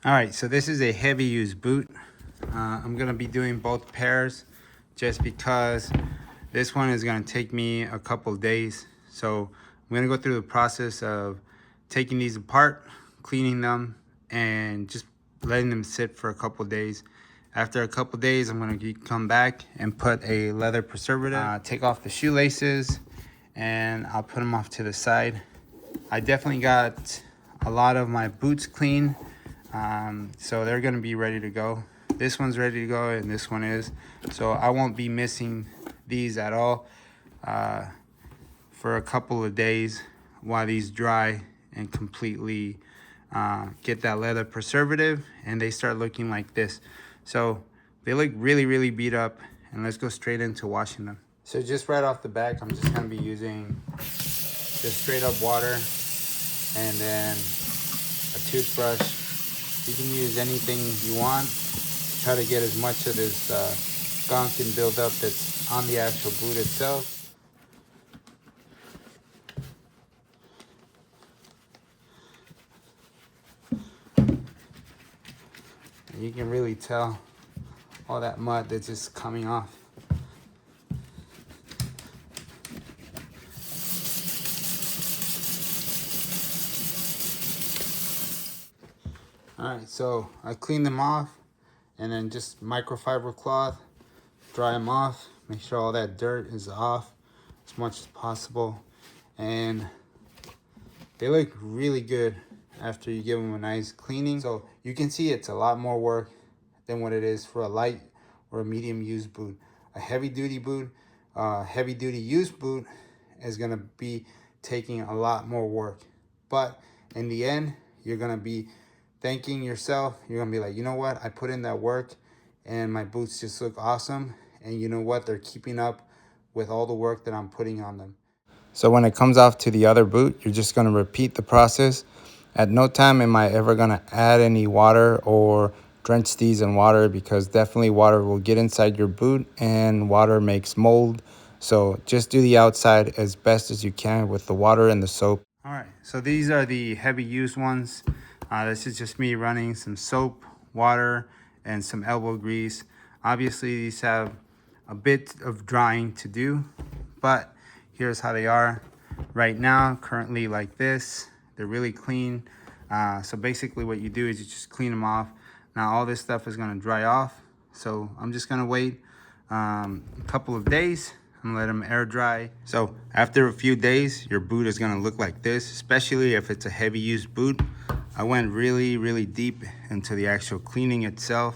All right, so this is a heavy use boot. I'm gonna be doing both pairs just because this one is gonna take me a couple of days. So I'm gonna go through the process of taking these apart, cleaning them, and just letting them sit for a couple of days. After a couple of days, I'm gonna come back and put a leather preservative, take off the shoelaces, and I'll put them off to the side. I definitely got a lot of my boots clean, so they're gonna be ready to go. This one's ready to go and this one is, so I won't be missing these at all for a couple of days while these dry and completely get that leather preservative and they start looking like this. So they look really beat up, and let's go straight into washing them. So just right off the bat, I'm just gonna be using just straight up water and then a toothbrush. You can use anything you want. Try to get as much of this gunk and buildup that's on the actual boot itself. And you can really tell all that mud that's just coming off. All right, so I cleaned them off and then just microfiber cloth, dry them off, make sure all that dirt is off as much as possible. And they look really good after you give them a nice cleaning. So you can see it's a lot more work than what it is for a light or a medium use boot. A heavy duty boot, heavy duty use boot is gonna be taking a lot more work. But in the end, you're gonna be thanking yourself. You're gonna be like, you know what? I put in that work and my boots just look awesome. And you know what? They're keeping up with all the work that I'm putting on them. So when it comes off to the other boot, you're just gonna repeat the process. At no time am I ever gonna add any water or drench these in water, because definitely water will get inside your boot and water makes mold. So just do the outside as best as you can with the water and the soap. All right, so these are the heavy use ones. This is just me running some soap, water, and some elbow grease. Obviously, these have a bit of drying to do, but here's how they are right now, currently like this. They're really clean. So basically what you do is you just clean them off. Now all this stuff is gonna dry off. So I'm just gonna wait a couple of days. I'm gonna let them air dry. So after a few days, your boot is gonna look like this, especially if it's a heavy use boot. I went really deep into the actual cleaning itself,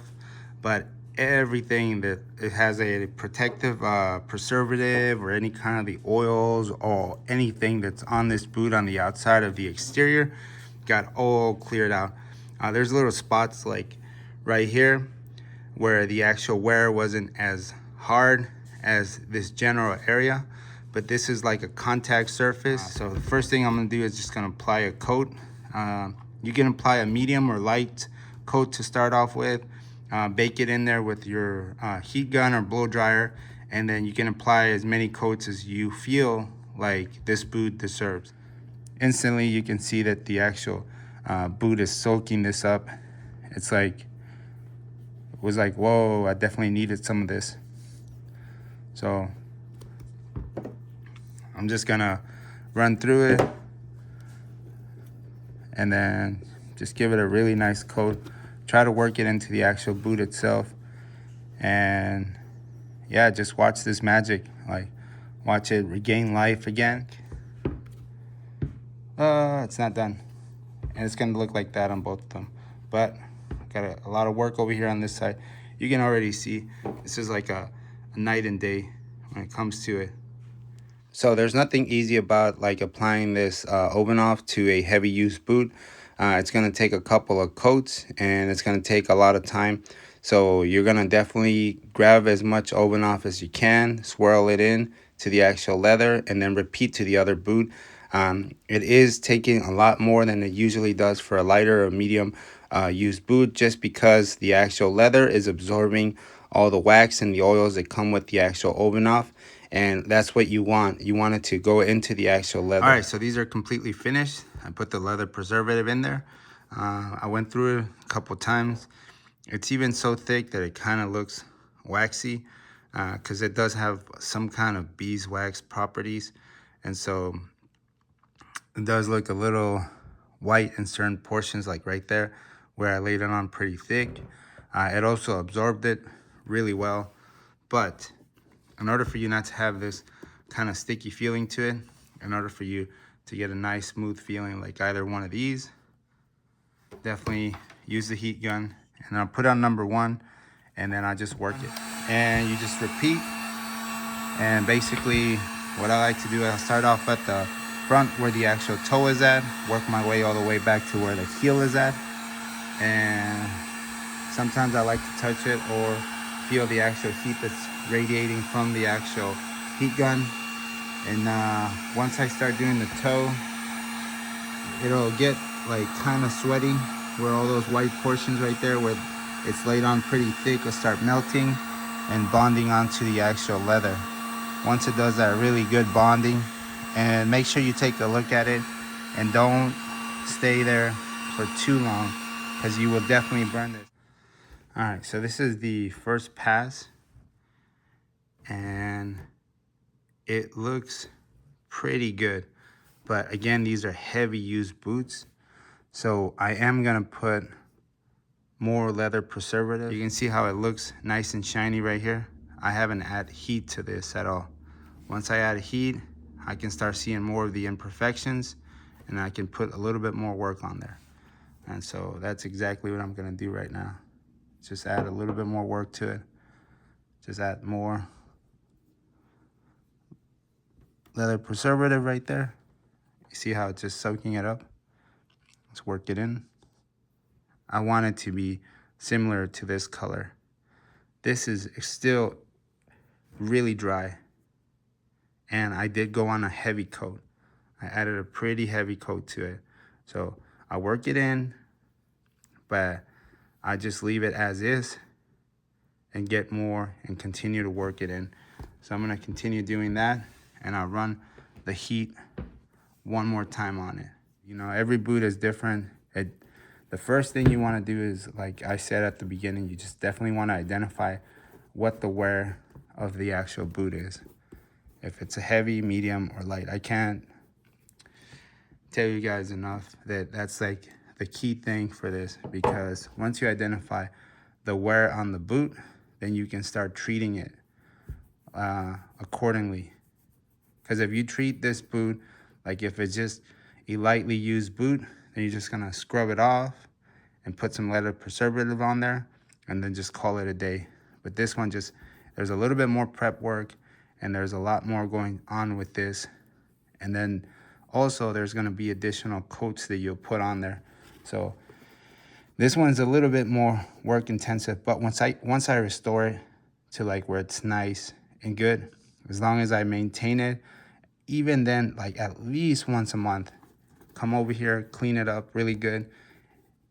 but everything that it has a protective preservative or any kind of the oils or anything that's on this boot on the outside of the exterior got all cleared out. There's little spots like right here where the actual wear wasn't as hard as this general area, but this is like a contact surface. So the first thing I'm gonna do is just gonna apply a coat. You can apply a medium or light coat to start off with. Bake it in there with your heat gun or blow dryer, and then you can apply as many coats as you feel like this boot deserves. Instantly, you can see that the actual boot is soaking this up. It's like, it was like, whoa, I definitely needed some of this. So I'm just gonna run through it and then just give it a really nice coat. Try to work it into the actual boot itself. And yeah, just watch this magic. Like, watch it regain life again. It's not done. And it's gonna look like that on both of them. But got a lot of work over here on this side. You can already see this is like a night and day when it comes to it. So there's nothing easy about like applying this Obenauf'S to a heavy use boot. It's going to take a couple of coats and it's going to take a lot of time. So you're going to definitely grab as much Obenauf'S as you can, swirl it in to the actual leather, and then repeat to the other boot. It is taking a lot more than it usually does for a lighter or medium used boot, just because the actual leather is absorbing all the wax and the oils that come with the actual Obenauf'S. And that's what you want. You want it to go into the actual leather. All right, so these are completely finished. I put the leather preservative in there. I went through it a couple times. It's even so thick that it kind of looks waxy, because it does have some kind of beeswax properties, and so it does look a little white in certain portions, like right there where I laid it on pretty thick. It also absorbed it really well, but in order for you not to have this kind of sticky feeling to it, in order for you to get a nice smooth feeling like either one of these, definitely use the heat gun. And I'll put on number 1, and then I just work it. And you just repeat. And basically what I like to do, I'll start off at the front where the actual toe is at, work my way all the way back to where the heel is at. And sometimes I like to touch it or feel the actual heat that's radiating from the actual heat gun. And once I start doing the toe, it'll get like kind of sweaty, where all those white portions right there where it's laid on pretty thick will start melting and bonding onto the actual leather. Once it does that really good bonding, and make sure you take a look at it and don't stay there for too long, because you will definitely burn this. All right, so this is the first pass, and it looks pretty good. But again, these are heavy used boots, so I am gonna put more leather preservative. You can see how it looks nice and shiny right here. I haven't added heat to this at all. Once I add heat, I can start seeing more of the imperfections, and I can put a little bit more work on there. And so that's exactly what I'm gonna do right now. Just add a little bit more work to it. Just add more leather preservative right there. You see how it's just soaking it up? Let's work it in. I want it to be similar to this color. This is still really dry, and I did go on a heavy coat. I added a pretty heavy coat to it. So I work it in, but I just leave it as is and get more and continue to work it in. So I'm gonna continue doing that, and I'll run the heat one more time on it. You know, every boot is different. The first thing you wanna do is, like I said at the beginning, you just definitely wanna identify what the wear of the actual boot is. If it's a heavy, medium, or light. I can't tell you guys enough that that's like the key thing for this, because once you identify the wear on the boot, then you can start treating it accordingly. Because if you treat this boot like if it's just a lightly used boot, then you're just gonna scrub it off and put some leather preservative on there and then just call it a day. But this one, just, there's a little bit more prep work, and there's a lot more going on with this. And then also there's gonna be additional coats that you'll put on there. So this one's a little bit more work intensive, but once I restore it to like where it's nice and good, as long as I maintain it, even then, like at least once a month, come over here, clean it up really good,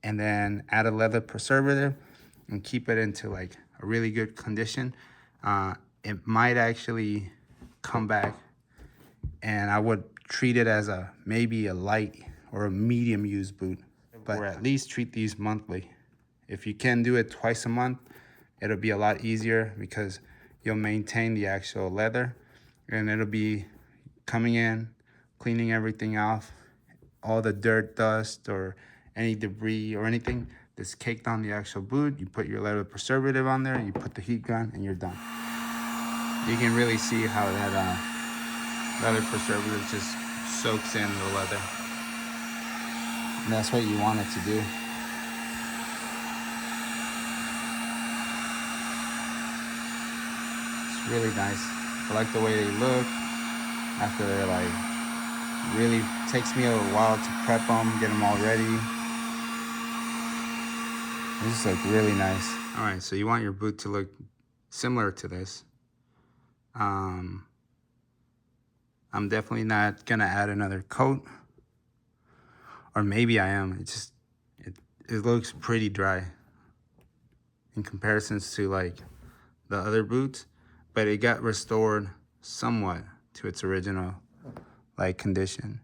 and then add a leather preservative and keep it into like a really good condition. It might actually come back, and I would treat it as maybe a light or a medium used boot, but or at least treat these monthly. If you can do it twice a month, it'll be a lot easier, because you'll maintain the actual leather, and it'll be coming in, cleaning everything off, all the dirt, dust, or any debris or anything that's caked on the actual boot. You put your leather preservative on there, you put the heat gun, and you're done. You can really see how that leather preservative just soaks in the leather. And that's what you want it to do. It's really nice. I like the way they look after they're like, really takes me a little while to prep them, get them all ready. This is like really nice. All right, so you want your boot to look similar to this. I'm definitely not gonna add another coat, or maybe I am. It looks pretty dry in comparisons to like the other boots, but it got restored somewhat to its original like condition.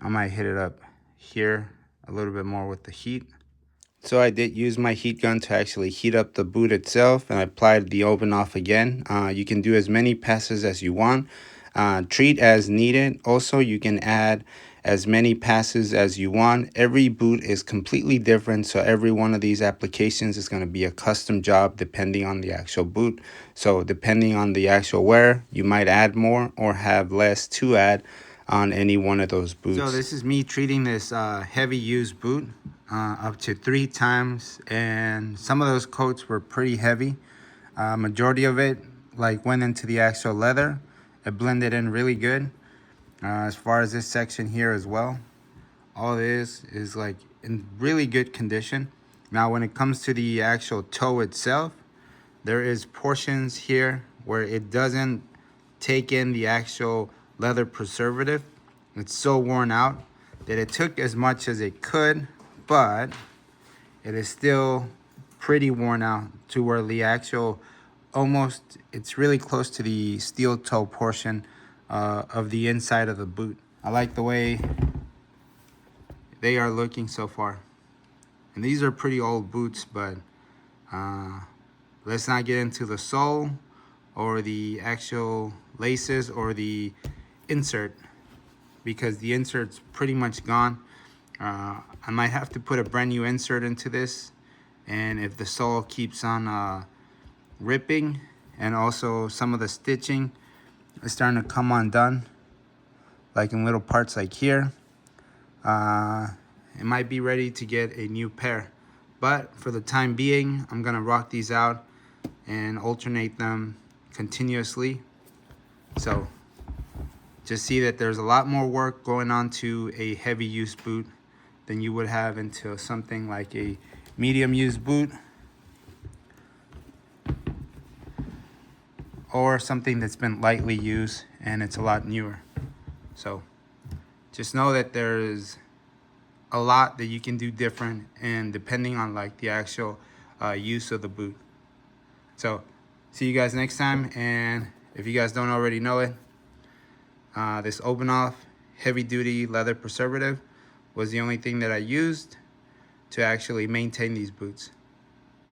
I might hit it up here a little bit more with the heat. So I did use my heat gun to actually heat up the boot itself, and I applied the Obenauf again. You can do as many passes as you want. Treat as needed. Also, you can add as many passes as you want. Every boot is completely different, so every one of these applications is going to be a custom job depending on the actual boot. So depending on the actual wear, you might add more or have less to add on any one of those boots. So this is me treating this heavy used boot up to 3 times, and some of those coats were pretty heavy. Majority of it like went into the actual leather. It blended in really good. As far as this section here as well, all it is like in really good condition. Now when it comes to the actual toe itself, there is portions here where it doesn't take in the actual leather preservative. It's so worn out that it took as much as it could, but it is still pretty worn out to where the actual it's really close to the steel toe portion of the inside of the boot. I like the way they are looking so far. And these are pretty old boots, but let's not get into the sole or the actual laces or the insert, because the insert's pretty much gone. I might have to put a brand new insert into this, and if the sole keeps on ripping and also some of the stitching is starting to come undone, like in little parts like here, it might be ready to get a new pair. But for the time being, I'm gonna rock these out and alternate them continuously. So just see that there's a lot more work going on to a heavy use boot than you would have into something like a medium use boot or something that's been lightly used and it's a lot newer. So just know that there's a lot that you can do different, and depending on like the actual use of the boot. So see you guys next time, and if you guys don't already know it, this Obenauf heavy duty leather preservative was the only thing that I used to actually maintain these boots.